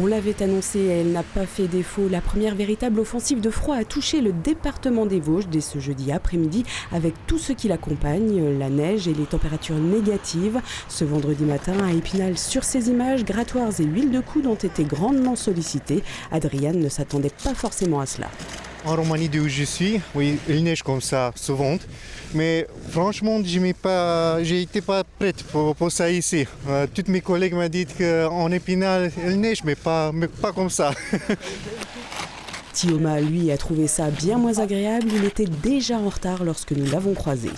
On l'avait annoncé, elle n'a pas fait défaut. La première véritable offensive de froid a touché le département des Vosges dès ce jeudi après-midi avec tout ce qui l'accompagne, la neige et les températures négatives. Ce vendredi matin, à Épinal, sur ces images, grattoirs et huiles de coude ont été grandement sollicités. Adriane ne s'attendait pas forcément à cela. En Roumanie d'où je suis, oui, il neige comme ça souvent. Mais franchement, je n'étais pas prête pour ça ici. Tous mes collègues m'ont dit qu'en Épinal, il neige, mais pas comme ça. Thioma, lui, a trouvé ça bien moins agréable. Il était déjà en retard lorsque nous l'avons croisé.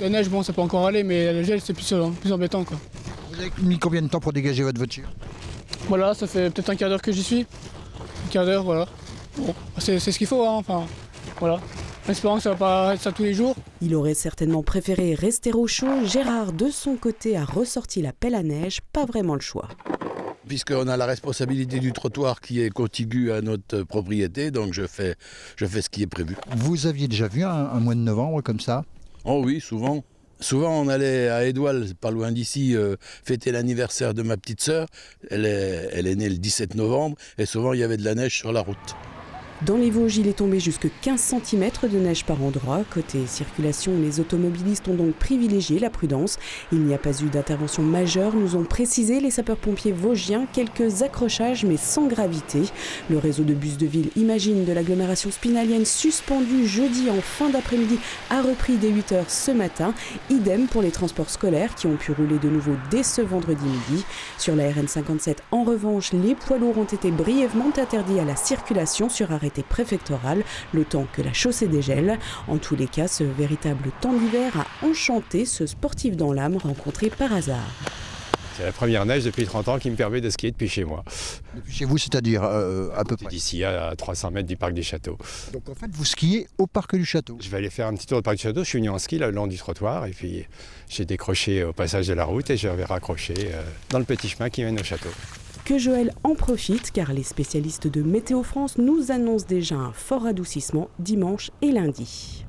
La neige, bon, ça peut encore aller, mais le gel, c'est plus embêtant, quoi. Vous avez mis combien de temps pour dégager votre voiture? Voilà, ça fait peut-être un quart d'heure que j'y suis. Un quart d'heure, voilà. Bon, c'est ce qu'il faut, hein, enfin, voilà. En espérant que ça va pas être ça tous les jours. Il aurait certainement préféré rester au chaud. Gérard, de son côté, a ressorti la pelle à neige. Pas vraiment le choix. Puisqu'on a la responsabilité du trottoir qui est contigu à notre propriété, donc je fais ce qui est prévu. Vous aviez déjà vu un mois de novembre comme ça? Oh oui, souvent. Souvent, on allait à Édoual, pas loin d'ici, fêter l'anniversaire de ma petite sœur. Elle est née le 17 novembre et souvent, il y avait de la neige sur la route. Dans les Vosges, il est tombé jusque 15 cm de neige par endroit. Côté circulation, les automobilistes ont donc privilégié la prudence. Il n'y a pas eu d'intervention majeure, nous ont précisé les sapeurs-pompiers vosgiens. Quelques accrochages, mais sans gravité. Le réseau de bus de ville Imagine de l'agglomération spinalienne, suspendu jeudi en fin d'après-midi, a repris dès 8h ce matin. Idem pour les transports scolaires qui ont pu rouler de nouveau dès ce vendredi midi. Sur la RN57, en revanche, les poids lourds ont été brièvement interdits à la circulation sur arrêt préfectorale, le temps que la chaussée dégèle. En tous les cas, ce véritable temps d'hiver a enchanté ce sportif dans l'âme rencontré par hasard. C'est la première neige depuis 30 ans qui me permet de skier depuis chez moi. Depuis chez vous, c'est-à-dire à peu près? D'ici à 300 mètres du parc du Château. Donc en fait, vous skiez au parc du Château? Je vais aller faire un petit tour au parc du Château. Je suis venu en ski là, le long du trottoir et puis j'ai décroché au passage de la route et je vais raccrocher dans le petit chemin qui mène au château. Que Joël en profite car les spécialistes de Météo France nous annoncent déjà un fort adoucissement dimanche et lundi.